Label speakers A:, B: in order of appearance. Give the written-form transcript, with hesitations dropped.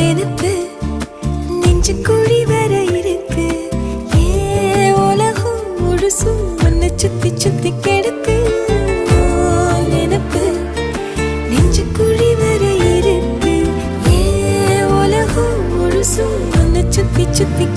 A: நினைப்பு நெஞ்சு குழி வர இருக்கு. உலகம் முழுசும் உன்னை சுத்தி சுத்தி கெடுக்கு. நினைப்பு நெஞ்சு குழி வர இருக்கு. உலகம் முழுசும் உன்னை சுத்தி சுத்தி